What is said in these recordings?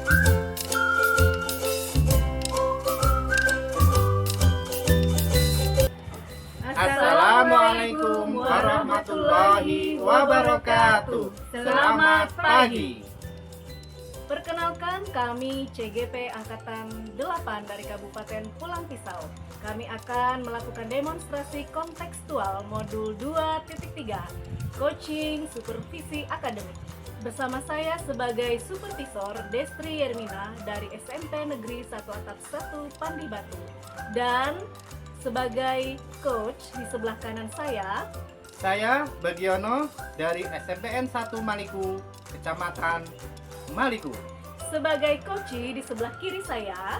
Assalamualaikum warahmatullahi wabarakatuh. Selamat pagi. Perkenalkan, kami CGP Angkatan 8 dari Kabupaten Pulang Pisau. Kami akan melakukan demonstrasi kontekstual modul 2.3 Coaching Supervisi Akademik. Bersama saya sebagai supervisor Destri Yermina dari SMP Negeri 1 Atap 1 Pandi Batu. Dan sebagai coach di sebelah kanan saya Bagiono dari SMPN 1 Maliku, Kecamatan Maliku. sebagai coachi di sebelah kiri saya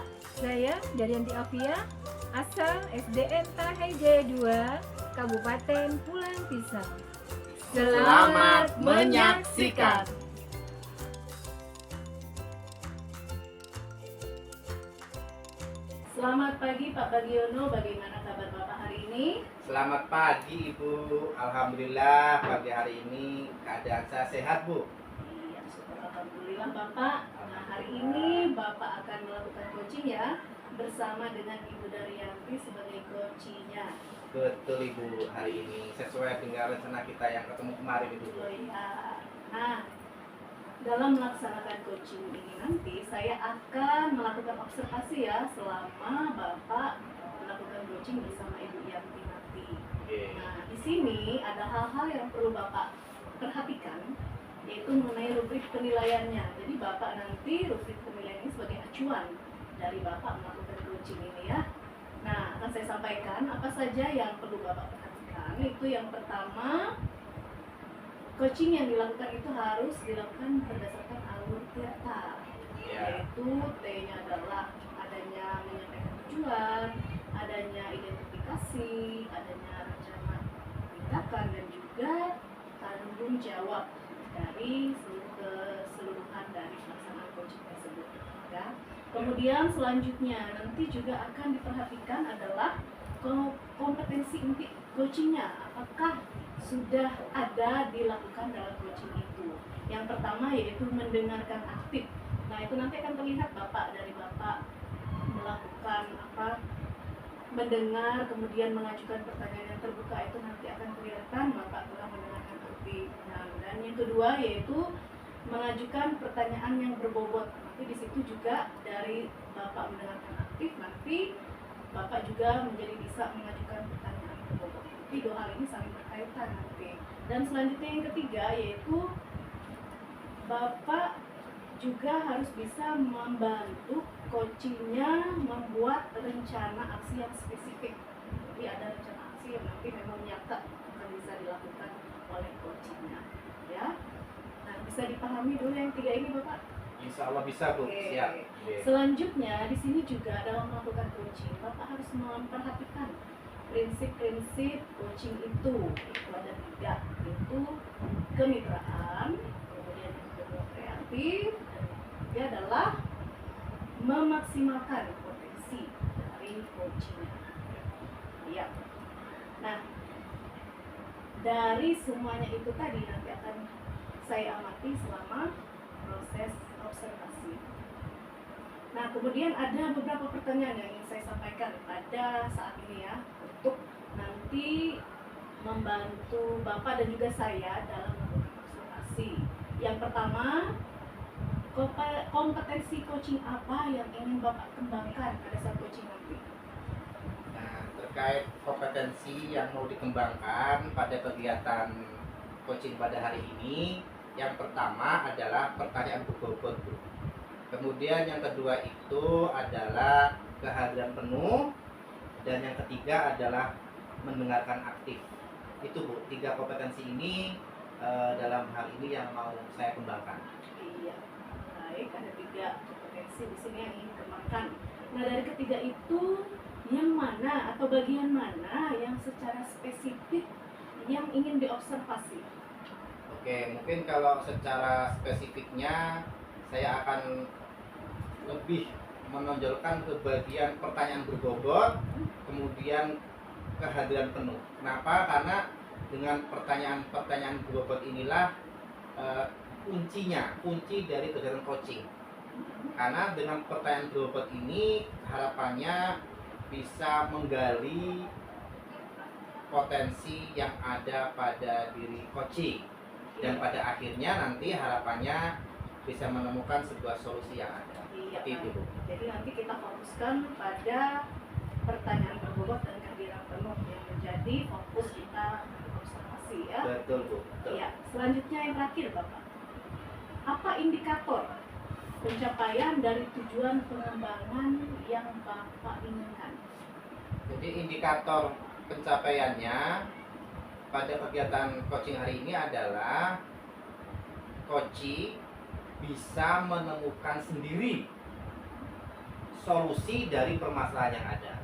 Daryanti Afia, asal SDN Tahej 2, Kabupaten Pulang Pisau. Selamat menyaksikan. Selamat pagi Pak Bagiono, bagaimana kabar Bapak hari ini? Selamat pagi Ibu. Alhamdulillah pagi hari ini keadaan saya sehat Bu. Iya, syukur alhamdulillah Bapak. Nah, hari ini Bapak akan melakukan coaching ya bersama dengan Ibu Daryanti sebagai coachingnya. Betul Ibu, hari ini sesuai dengan rencana kita yang ketemu kemarin Ibu. Oh iya. Nah, dalam melaksanakan coaching ini nanti saya akan melakukan observasi ya selama Bapak melakukan coaching bersama Ibu Yanti nanti. Nah, di sini ada hal-hal yang perlu Bapak perhatikan, yaitu mengenai rubrik penilaiannya. Jadi Bapak nanti rubrik penilaian ini sebagai acuan dari Bapak melakukan coaching ini ya. Nah, akan saya sampaikan apa saja yang perlu Bapak perhatikan. Itu yang pertama, coaching yang dilakukan itu harus dilakukan berdasarkan alur Tirta, yaitu T-nya adalah adanya menyampaikan tujuan, adanya identifikasi, adanya rencana tindakan, dan juga tanggung jawab dari seluruh keseluruhan dari pelaksanaan coaching tersebut. Ya. Kemudian selanjutnya nanti juga akan diperhatikan adalah kompetensi inti coachingnya, apakah sudah ada dilakukan dalam coaching itu. Yang pertama yaitu mendengarkan aktif. Nah, itu nanti akan terlihat dari Bapak melakukan mendengar, kemudian mengajukan pertanyaan yang terbuka, itu nanti akan kelihatan Bapak telah mendengarkan aktif. Nah, dan yang kedua yaitu mengajukan pertanyaan yang berbobot. Nanti di situ juga dari Bapak mendengarkan aktif, nanti Bapak juga menjadi bisa mengajukan pertanyaan berbobot. Jadi dua hal ini saling berkaitan nanti. Dan selanjutnya yang ketiga yaitu Bapak juga harus bisa membantu coachingnya membuat rencana aksi yang spesifik. Jadi ada rencana aksi yang nanti memang nyata akan bisa dilakukan oleh coachingnya. Ya. Nah, bisa dipahami dulu yang tiga ini Bapak? Insya Allah bisa Bu. Oke. Siap. Selanjutnya di sini juga dalam melakukan coaching Bapak harus memperhatikan prinsip-prinsip coaching itu ada tiga, yaitu kemitraan, kemudian yang kedua kreatif, dan yang ketiga adalah memaksimalkan potensi dari coaching. Ya. Nah, dari semuanya itu tadi nanti akan saya amati selama proses observasi. Nah, kemudian ada beberapa pertanyaan yang ingin saya sampaikan pada saat ini ya, untuk nanti membantu Bapak dan juga saya dalam melakukan observasi. Yang pertama, kompetensi coaching apa yang ingin Bapak kembangkan pada saat coaching nanti? Nah, terkait kompetensi yang mau dikembangkan pada kegiatan coaching pada hari ini, yang pertama adalah pertanyaan berbobot Bu. Kemudian yang kedua itu adalah kehadiran penuh, dan yang ketiga adalah mendengarkan aktif. Itu Bu, tiga kompetensi ini dalam hal ini yang mau saya kembangkan. Iya, baik, ada tiga kompetensi di sini yang ingin dikembangkan. Nah, dari ketiga itu yang mana atau bagian mana yang secara spesifik yang ingin diobservasi? Oke, mungkin kalau secara spesifiknya saya akan lebih menonjolkan ke bagian pertanyaan berbobot, kemudian kehadiran penuh. Kenapa? Karena dengan pertanyaan berbobot inilah kunci dari kegiatan coaching. Karena dengan pertanyaan berbobot ini harapannya bisa menggali potensi yang ada pada diri coaching, dan pada akhirnya nanti harapannya bisa menemukan sebuah solusi yang ada. Iya, Seperti itu, Bu. jadi nanti kita fokuskan pada pertanyaan berbobot dan kehadiran penuh yang menjadi fokus kita observasi ya. Betul, Bu. Betul. Iya, selanjutnya yang terakhir Bapak. Apa indikator pencapaian dari tujuan pengembangan yang Bapak inginkan? Jadi indikator pencapaiannya pada kegiatan coaching hari ini adalah coaching bisa menemukan sendiri solusi dari permasalahan yang ada.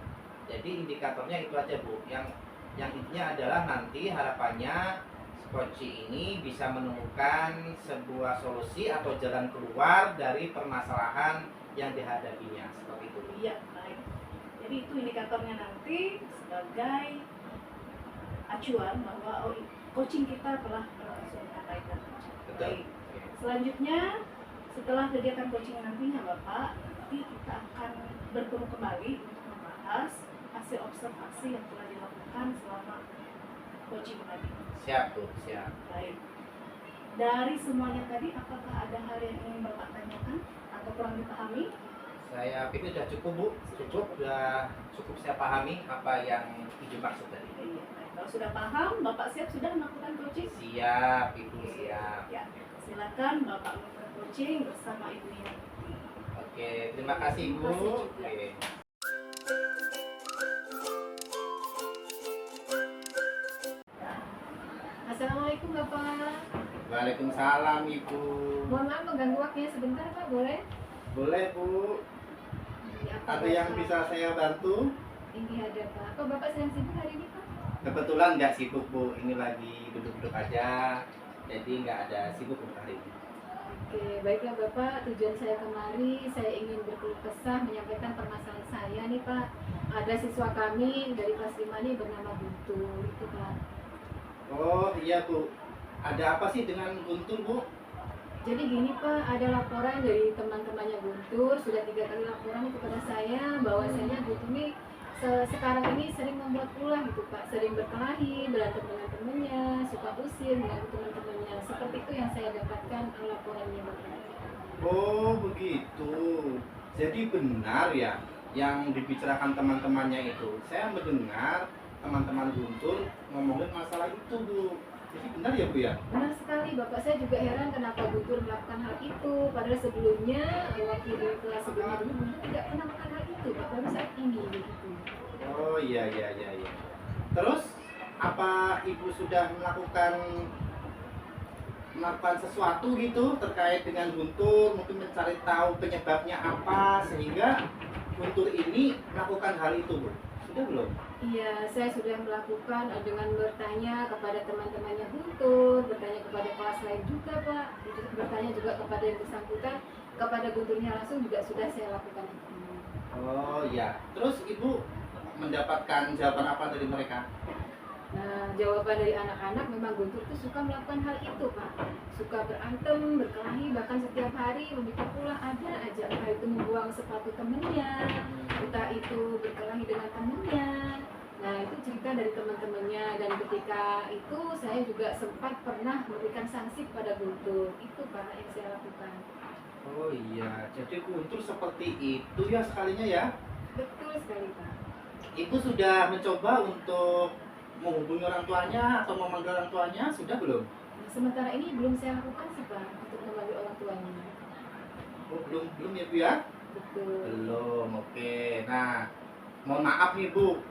Jadi indikatornya itu aja, Bu. Yang intinya adalah nanti harapannya coaching ini bisa menemukan sebuah solusi atau jalan keluar dari permasalahan yang dihadapinya. Seperti itu. Iya, baik. Jadi itu indikatornya nanti sebagai acuan bahwa coaching kita telah berhasil mencapai. Betul. Baik. Selanjutnya setelah kegiatan coaching nantinya Bapak, nanti kita akan bertemu kembali untuk membahas hasil observasi yang telah dilakukan selama coaching tadi. Siap, Bu. Siap. Baik. Dari semuanya tadi, apakah ada hal yang ingin Bapak tanyakan atau kurang dipahami? Saya pikir sudah cukup, Bu. Cukup saya pahami apa yang Ibu maksud tadi. Iya. Baik. Kalau sudah paham, Bapak siap sudah melakukan coaching? Siap, Ibu, siap. Ya. Silakan Bapak melakukan coaching bersama Ibu Yanti. Oke, terima kasih, Bu. Terima kasih juga. Oke. Assalamualaikum Bapak. Waalaikumsalam, Ibu. Mohon maaf mengganggu waktunya sebentar Pak, boleh? Boleh, Bu. Ya, apa Ada yang Bapak? bisa saya bantu? Ini ada Pak. Apa Bapak sedang sibuk hari ini Pak? Kebetulan nggak sibuk, Bu. Ini lagi duduk-duduk aja. Jadi nggak ada sibuk untuk hari ini. Oke, baiklah Bapak. Tujuan saya kemari, saya ingin berkeluh kesah menyampaikan permasalahan saya nih Pak. Ada siswa kami dari kelas 5 nih bernama Guntur, itu Pak. Oh iya, Bu. Ada apa sih dengan Guntur, Bu? Jadi gini Pak, ada laporan dari teman-temannya Guntur, sudah 3 kali laporan kepada saya bahwasanya Guntur ini sekarang ini sering membuat ulah gitu Pak, sering berkelahi, berantem dengan temannya, suka usir dengan teman-temannya. Seperti itu yang saya dapatkan laporannya Bapak. Oh begitu. Jadi benar ya yang dibicarakan teman-temannya itu. Saya mendengar teman-teman Guntur ngomongin masalah itu, Bu. Jadi benar ya, Bu ya? Benar sekali Bapak, saya juga heran kenapa Guntur melakukan hal itu. Padahal sebelumnya, waktu di kelas sebelumnya dulu Guntur tidak pernah melakukan hal itu Pak, baru saat ini begitu. Oh iya. Terus apa Ibu sudah melakukan sesuatu gitu terkait dengan Guntur, mungkin mencari tahu penyebabnya apa sehingga Guntur ini melakukan hal itu, Bu? Sudah belum? Iya, saya sudah melakukan dengan bertanya kepada teman-temannya Guntur, bertanya kepada kelas lain juga Pak, bertanya juga kepada yang bersangkutan, kepada Gunturnya langsung juga sudah saya lakukan itu. Oh iya. Terus Ibu mendapatkan jawaban apa dari mereka? Nah, jawaban dari anak-anak memang Guntur tuh suka melakukan hal itu Pak, suka berantem, berkelahi, bahkan setiap hari membuat ulah ada aja, entah itu membuang sepatu temennya, entah itu berkelahi dengan temennya. Nah, itu cerita dari teman-temannya, dan ketika itu saya juga sempat pernah memberikan sanksi kepada Guntur. Itu Pak yang saya lakukan. Oh iya, jadi Guntur seperti itu ya sekalinya ya. Betul sekali Pak. Ibu sudah mencoba untuk menghubungi orang tuanya atau memanggil orang tuanya, sudah belum? Nah, sementara ini belum saya lakukan sih Pak untuk memanggil orang tuanya. Oh belum ya, Bu ya? Betul. Belum, oke. Nah, mohon maaf nih, Bu.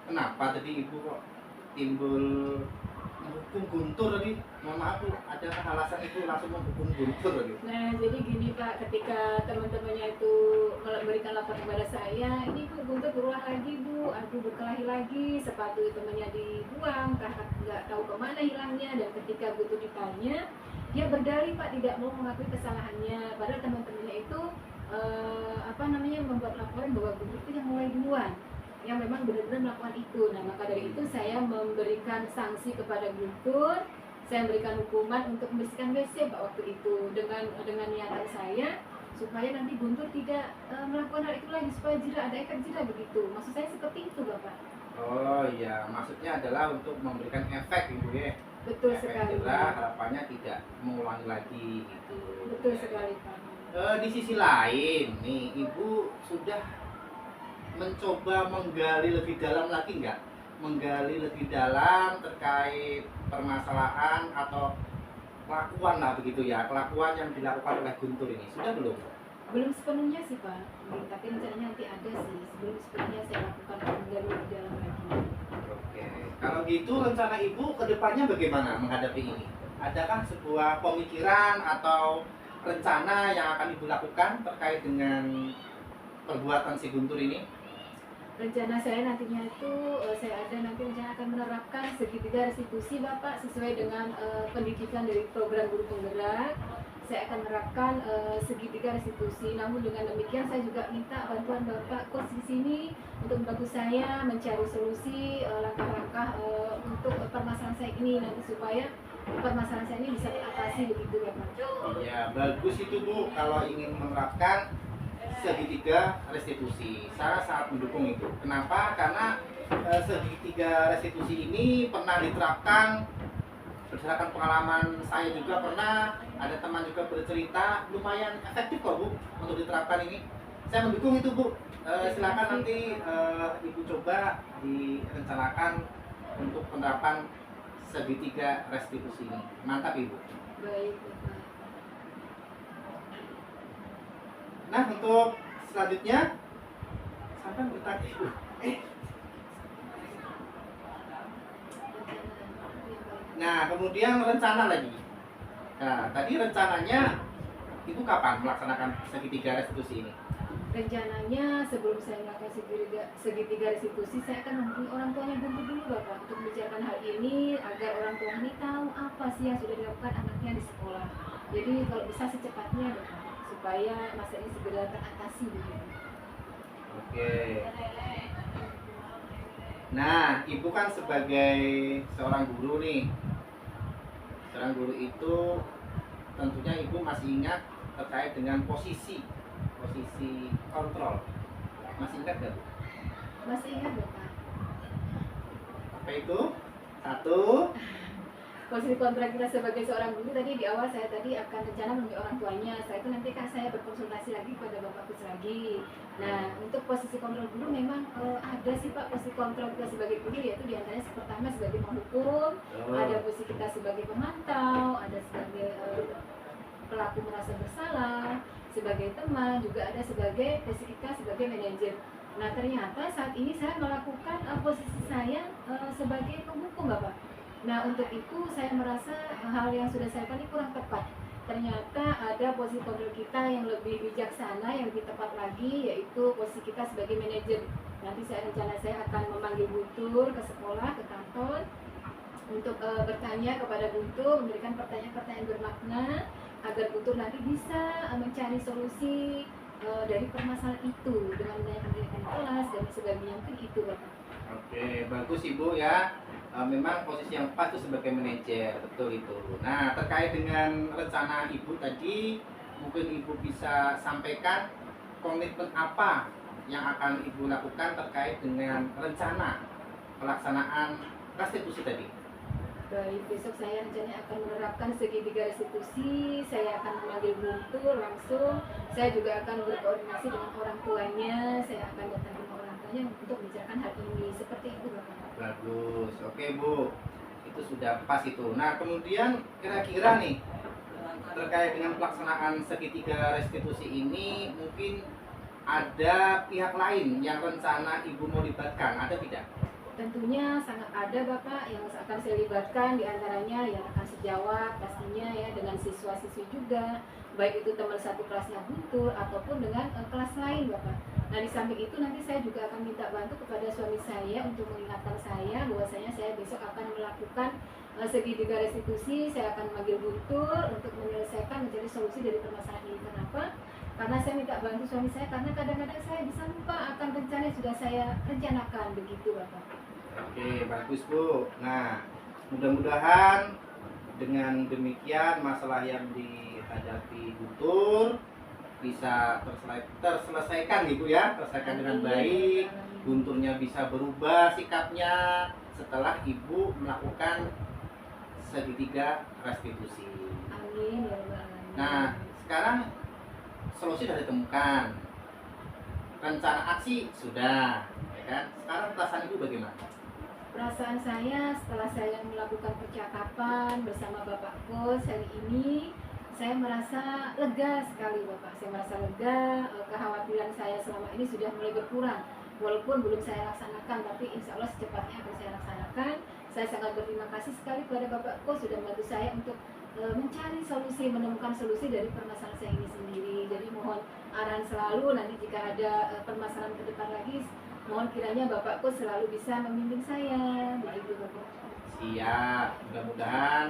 Kenapa tadi Ibu kok timbul menghukum Guntur tadi? Mohon maaf, Bu. Adakah alasan Ibu langsung menghukum Guntur tadi? Nah, jadi gini Pak, ketika teman-temannya itu memberikan laporan kepada saya, ini Bu Guntur berulah lagi Bu, aduh berkelahi lagi, sepatu temannya dibuang, kakak nggak tahu kemana hilangnya, dan ketika Guntur ditanya, dia berdalih Pak tidak mau mengakui kesalahannya, padahal teman-temannya itu membuat laporan bahwa Guntur itu yang mulai duluan, yang memang benar-benar melakukan itu. Nah, maka dari itu saya memberikan sanksi kepada Guntur. Saya memberikan hukuman untuk membersihkan WC Pak waktu itu dengan niatan saya supaya nanti Guntur tidak melakukan hal itu lagi, supaya ada efek jera begitu. Maksud saya seperti itu Bapak. Oh iya, maksudnya adalah untuk memberikan efek Ibu ya. Betul Efek sekali. jera, harapannya tidak mengulangi lagi gitu. Betul Ya, ya. sekali Pak. Di sisi lain nih, Ibu sudah mencoba menggali lebih dalam lagi nggak? Menggali lebih dalam terkait permasalahan atau kelakuan lah begitu ya, kelakuan yang dilakukan oleh Guntur ini sudah belum? Belum sepenuhnya sih Pak, tapi rencananya nanti ada sih. Sebelum sepenuhnya saya lakukan penggali lebih dalam lagi. Oke, kalau gitu rencana Ibu ke depannya bagaimana menghadapi ini? Adakah sebuah pemikiran atau rencana yang akan Ibu lakukan terkait dengan perbuatan si Guntur ini? Rencana saya nantinya itu saya ada nanti rencana akan menerapkan segitiga restitusi Bapak sesuai dengan pendidikan dari program guru penggerak. Saya akan menerapkan segitiga restitusi. Namun dengan demikian saya juga minta bantuan Bapak Coach di sini untuk membantu saya mencari solusi langkah-langkah untuk permasalahan saya ini nanti supaya permasalahan saya ini bisa teratasi begitu Bapak. Ya, bagus itu Bu kalau ingin menerapkan segitiga restitusi. Saya sangat mendukung itu. Kenapa? Karena segitiga restitusi ini pernah diterapkan berdasarkan pengalaman saya juga pernah, ada teman juga bercerita lumayan efektif kok Bu untuk diterapkan ini. Saya mendukung itu Bu. Silakan nanti Ibu coba direncanakan untuk penerapan segitiga restitusi ini. Mantap Ibu. Baik Bapak. Nah, untuk selanjutnya sampai bertanya Ibu. Nah, kemudian rencana lagi. Nah, tadi rencananya Ibu kapan melaksanakan segitiga restitusi ini? Rencananya sebelum saya melakukan segitiga restitusi, saya akan menghubungi orang tuanya Guntur dulu Bapak untuk membicarakan hal ini agar orang tua ini tahu apa sih yang sudah dilakukan anaknya di sekolah. Jadi kalau bisa secepatnya Bapak, supaya masa ini segera teratasi begitu. Oke. Nah, Ibu kan sebagai seorang guru nih. Seorang guru itu tentunya Ibu masih ingat terkait dengan posisi kontrol. Masih ingat nggak Bu? Masih ingat Bapak? Apa itu? Satu. Posisi kontrak kita sebagai seorang guru tadi di awal saya tadi akan rencana menemui orang tuanya. Setelah itu nanti kan saya berkonsultasi lagi pada Bapak Kus lagi. Nah, untuk posisi kontrol guru memang ada sih Pak posisi kontrol kita sebagai guru, yaitu diantaranya pertama sebagai penghukum, ada posisi kita sebagai pemantau, ada sebagai pelaku merasa bersalah, sebagai teman, juga ada sebagai posisi kita sebagai manajer. Nah, ternyata saat ini saya melakukan posisi saya sebagai penghukum Bapak. Nah, untuk itu saya merasa hal yang sudah saya lakukan ini kurang tepat. Ternyata ada posisi kontrol kita yang lebih bijaksana, yang lebih tepat lagi, yaitu posisi kita sebagai manajer. Nanti rencana saya akan memanggil Guntur ke sekolah, ke kantor, untuk bertanya kepada Guntur, memberikan pertanyaan-pertanyaan bermakna, agar Guntur nanti bisa mencari solusi dari permasalahan itu dengan menanyakan kelas dan sebagainya. Mungkin itu Bapak. Oke, bagus Ibu ya. Memang posisi yang pas itu sebagai manajer, betul itu. Nah, terkait dengan rencana Ibu tadi, mungkin Ibu bisa sampaikan komitmen apa yang akan Ibu lakukan terkait dengan rencana pelaksanaan restitusi tadi. Baik, besok saya rencananya akan menerapkan segitiga restitusi. Saya akan memanggil Guntur langsung. Saya juga akan berkoordinasi dengan orang tuanya. Saya akan datang ke orang tuanya untuk membicarakan hal ini. Seperti itu Bapak. Bagus, oke Bu, itu sudah pas itu. Nah, kemudian kira-kira nih terkait dengan pelaksanaan segitiga restitusi ini, mungkin ada pihak lain yang rencana Ibu mau libatkan, ada tidak? Tentunya sangat ada Bapak yang akan saya libatkan, diantaranya yang akan sejawat pastinya ya, dengan siswa-siswi juga, baik itu teman satu kelasnya Guntur ataupun dengan kelas lain Bapak. Nah, di samping itu nanti saya juga akan minta bantu kepada suami saya untuk mengingatkan saya bahwasanya saya besok akan melakukan segitiga restitusi. Saya akan memanggil Guntur untuk menyelesaikan, mencari solusi dari permasalahan ini. Kenapa? Karena saya minta bantu suami saya, karena kadang-kadang saya bisa lupa akan rencana yang sudah saya rencanakan begitu Bapak. Oke, bagus Bu. Nah, mudah-mudahan dengan demikian masalah yang dihadapi Guntur bisa terselesaikan Ibu ya, terselesaikan dengan baik, gunturnya bisa berubah sikapnya setelah Ibu melakukan segitiga restitusi. Amin ya Rabbal Alamin. Nah, sekarang solusi sudah ditemukan, rencana aksi sudah, ya kan? Sekarang perasaan Ibu bagaimana? Perasaan saya setelah saya melakukan percakapan bersama Bapak Kos hari ini, saya merasa lega sekali Bapak. Saya merasa lega, kekhawatiran saya selama ini sudah mulai berkurang. Walaupun belum saya laksanakan, tapi insya Allah secepatnya akan saya laksanakan. Saya sangat berterima kasih sekali kepada Bapak Kos sudah membantu saya untuk mencari solusi, menemukan solusi dari permasalahan saya ini sendiri. Jadi mohon arahan selalu, nanti jika ada permasalahan ke depan lagi, mohon kiranya Bapak Kos selalu bisa membimbing saya. Begitu Bapak. Siap, mudah-mudahan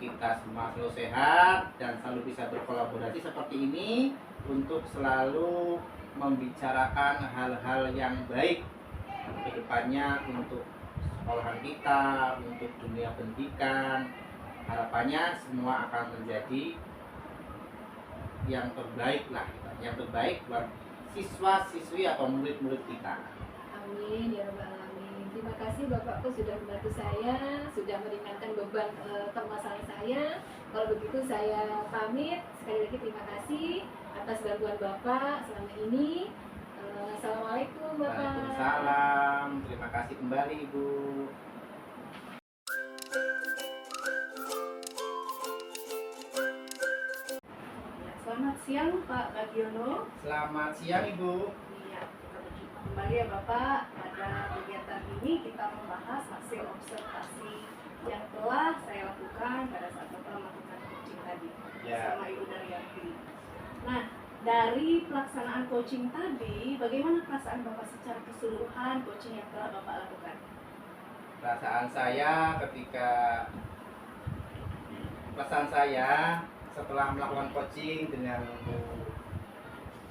kita semua selalu sehat dan selalu bisa berkolaborasi seperti ini untuk selalu membicarakan hal-hal yang baik ke depannya untuk sekolahan kita, untuk dunia pendidikan. Harapannya semua akan menjadi yang terbaik lah, yang terbaik buat siswa-siswi atau murid-murid kita. Amin ya Rabbal Alamin. Terima kasih Bapak Kos sudah membantu saya, sudah meringankan beban permasalahan saya. Kalau begitu saya pamit. Sekali lagi terima kasih atas bantuan Bapak selama ini. Assalamualaikum Bapak. Waalaikumsalam. Terima kasih kembali Ibu. Ya, selamat siang Pak Bagiono. Selamat siang Ibu. Iya, kita berjumpa kembali ya Bapak. Pada kegiatan ini kita membahas hasil observasi yang telah saya lakukan pada saat Bapak melakukan coaching tadi Ya. bersama Ibu Daryanti. Nah, dari pelaksanaan coaching tadi, bagaimana perasaan Bapak secara keseluruhan coaching yang telah Bapak lakukan? Perasaan saya setelah melakukan coaching dengan Bu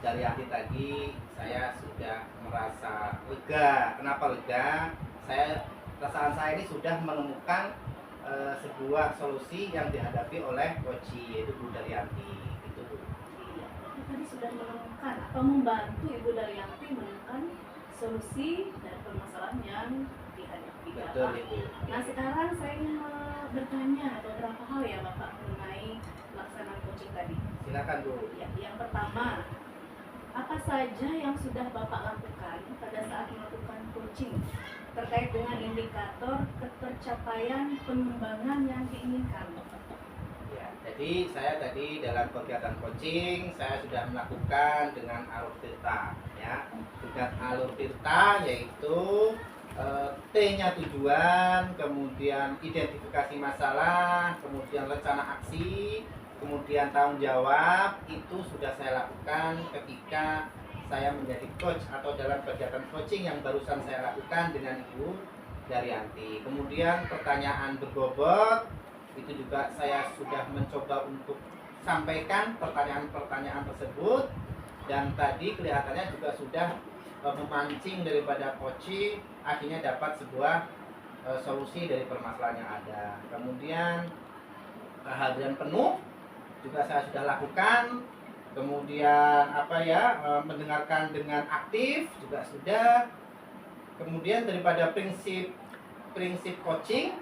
Daryanti tadi, saya sudah merasa lega. Kenapa lega? Perasaan saya ini sudah menemukan sebuah solusi yang dihadapi oleh coach, yaitu Bu Daryanti. Itu Bu. Iya, Bapak tadi sudah menemukan atau membantu Ibu Daryanti menemukan solusi dari permasalahan yang dihadapi Betul Bapak. Ibu. Nah, sekarang saya ingin bertanya beberapa hal ya Bapak mengenai pelaksanaan coaching tadi. Silakan Bu. Ya, yang pertama, apa saja yang sudah Bapak lakukan pada saat melakukan coaching terkait dengan indikator ketercapaian pengembangan yang diinginkan? Ya, jadi saya tadi dalam kegiatan coaching saya sudah melakukan dengan alur tirta, ya. Dengan alur tirta yaitu T-nya tujuan, kemudian identifikasi masalah, kemudian rencana aksi, kemudian tanggung jawab. Itu sudah saya lakukan ketika saya menjadi coach atau dalam kegiatan coaching yang barusan saya lakukan dengan Ibu Daryanti. Kemudian pertanyaan berbobot itu juga saya sudah mencoba untuk sampaikan pertanyaan-pertanyaan tersebut, dan tadi kelihatannya juga sudah memancing daripada coaching, akhirnya dapat sebuah solusi dari permasalahan yang ada. Kemudian kehadiran penuh juga saya sudah lakukan. Kemudian mendengarkan dengan aktif juga sudah. Kemudian daripada prinsip coaching,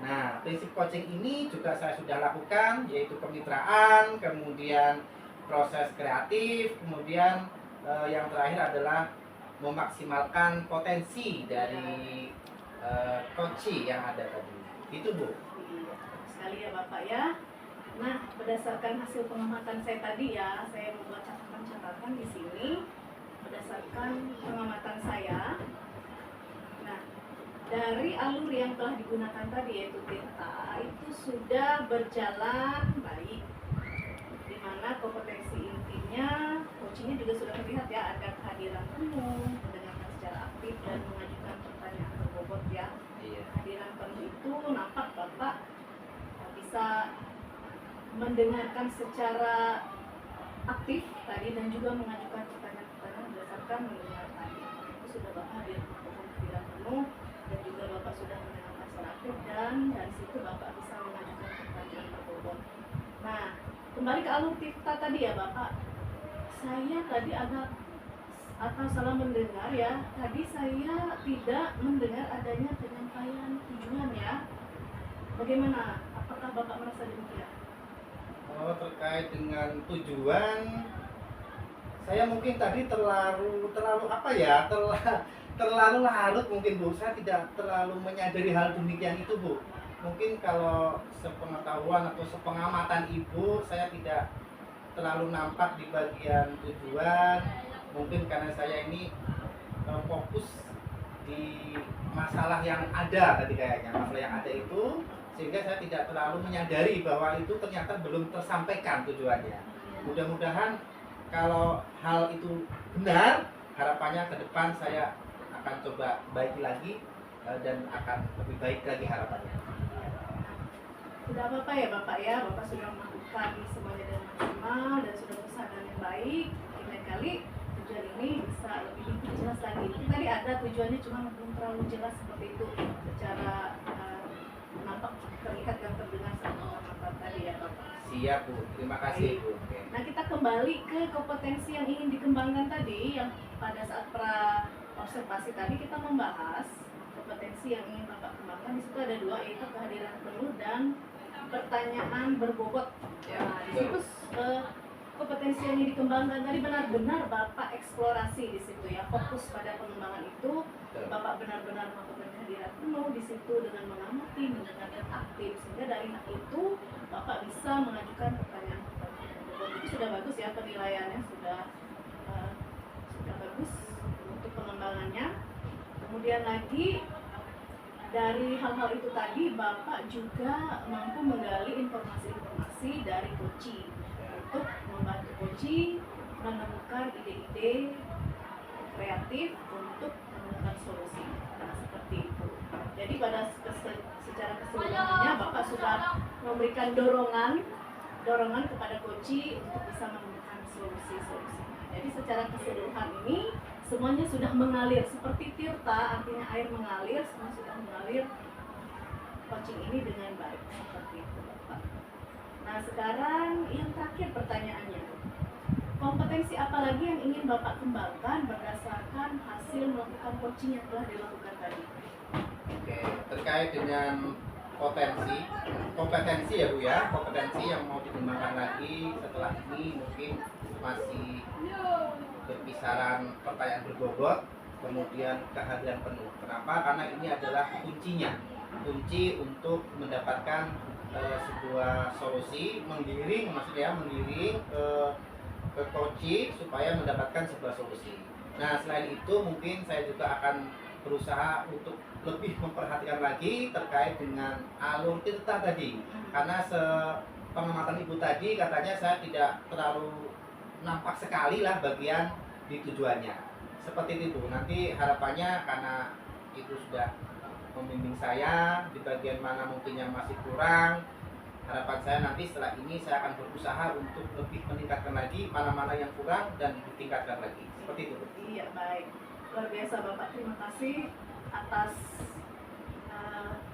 nah prinsip coaching ini juga saya sudah lakukan, yaitu kemitraan, kemudian proses kreatif, kemudian yang terakhir adalah memaksimalkan potensi dari coaching yang ada tadi. Itu Bu. Iya, sekali ya Bapak ya. Nah, berdasarkan hasil pengamatan saya tadi ya, saya membuat catatan-catatan di sini berdasarkan pengamatan saya. Nah, dari alur yang telah digunakan tadi yaitu Tirta itu sudah berjalan baik, di mana kompetensi intinya coachingnya juga sudah terlihat ya, ada kehadiran penuh, mendengarkan secara aktif dan mengajukan pertanyaan berbobot ya. Iya. Kehadiran penuh itu nampak Bapak bisa mendengarkan secara aktif tadi dan juga mengajukan pertanyaan-pertanyaan berdasarkan mendengar tadi. Itu sudah Bapak hadir kehadiran penuh dan juga Bapak sudah mendengarkan secara aktif, dan dari situ Bapak bisa mengajukan pertanyaan berbobot. Nah, kembali ke alur Tirta tadi ya Bapak. Saya tadi agak atau salah mendengar ya. Tadi saya tidak mendengar adanya penyampaian tujuan ya. Bagaimana? Apakah Bapak merasa demikian? Oh, terkait dengan tujuan, saya mungkin tadi terlalu apa ya, terlalu larut mungkin Bu. Saya tidak terlalu menyadari hal demikian itu Bu. Mungkin kalau sepengetahuan atau sepengamatan Ibu, saya tidak terlalu nampak di bagian tujuan. Mungkin karena saya ini fokus di masalah yang ada tadi kayaknya, masalah yang ada itu, sehingga saya tidak terlalu menyadari bahwa itu ternyata belum tersampaikan tujuannya. Mudah-mudahan kalau hal itu benar, harapannya ke depan saya akan coba baik lagi dan akan lebih baik lagi harapannya. Tidak apa-apa ya Bapak ya, Bapak sudah melakukan semuanya dengan maksimal dan sudah berusaha dengan yang baik. Mungkin lain kali tujuan ini bisa lebih jelas lagi. Mungkin tadi ada tujuannya cuma belum terlalu jelas seperti itu secara nampak terlihat dan terdengar sama mata tadi ya Bapak. Siap Bu, terima kasih Bu. Nah kita kembali ke kompetensi yang ingin dikembangkan tadi, yang pada saat pra observasi tadi kita membahas kompetensi yang ingin Bapak kembangkan. Di situ ada dua, yaitu kehadiran penuh dan pertanyaan berbobot. Nah, di situ kompetensi yang ingin dikembangkan tadi benar-benar Bapak eksplorasi di situ ya, fokus pada pengembangan itu. Bapak benar-benar melakukan kehadiran penuh di situ dengan mengamati, mendengarkan aktif, sehingga dari hal itu Bapak bisa mengajukan pertanyaan-pertanyaan berbobot. Itu sudah bagus ya, penilaiannya sudah bagus untuk pengembangannya. Kemudian lagi dari hal-hal itu tadi Bapak juga mampu menggali informasi-informasi dari coaching untuk membantu coaching menemukan ide-ide kreatif untuk menemukan solusi. Nah, seperti itu. Jadi secara keseluruhannya Bapak sudah memberikan dorongan kepada coaching untuk bisa menemukan solusi-solusinya. Jadi secara keseluruhan ini semuanya sudah mengalir seperti tirta, artinya air mengalir, semua sudah mengalir coaching ini dengan baik seperti itu Bapak. Nah sekarang yang terakhir pertanyaannya, kompetensi apa lagi yang ingin Bapak kembangkan berdasarkan hasil melakukan coaching yang telah dilakukan tadi? Oke, terkait dengan kompetensi ya Bu ya, kompetensi yang mau dikembangkan lagi setelah ini mungkin masih berkisaran pertanyaan berbobot, kemudian kehadiran penuh. Kenapa? Karena ini adalah kuncinya, kunci untuk mendapatkan sebuah solusi, menggiring ke coaching supaya mendapatkan sebuah solusi. Nah selain itu mungkin saya juga akan berusaha untuk lebih memperhatikan lagi terkait dengan alur tirta tadi, karena pengamatan Ibu tadi katanya saya tidak terlalu nampak sekali lah bagian di tujuannya. Seperti itu. Nanti harapannya karena Ibu sudah membimbing saya di bagian mana mungkin yang masih kurang, harapan saya nanti setelah ini saya akan berusaha untuk lebih meningkatkan lagi mana-mana yang kurang dan ditingkatkan lagi. Seperti itu. Iya, baik. Luar biasa Bapak, terima kasih atas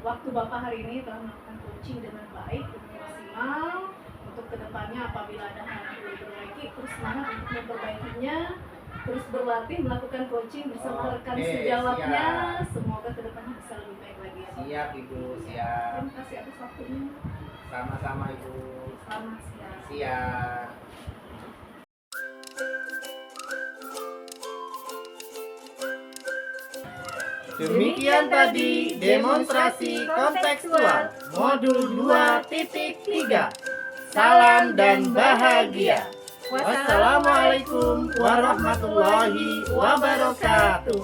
waktu Bapak hari ini telah melakukan coaching dengan baik dan maksimal. Untuk kedepannya apabila ada hal yang perlu diperbaiki, terus semangat untuk memperbaikinya, terus berlatih melakukan coaching bersama rekan sejawatnya. Semoga kedepannya bisa lebih baik lagi ya Bapak. Siap Ibu, siap. Terima kasih atas waktunya. Sama-sama Ibu. Selamat siang. Siap. Demikian tadi demonstrasi kontekstual modul 2.3. Salam dan bahagia. Wassalamualaikum warahmatullahi wabarakatuh.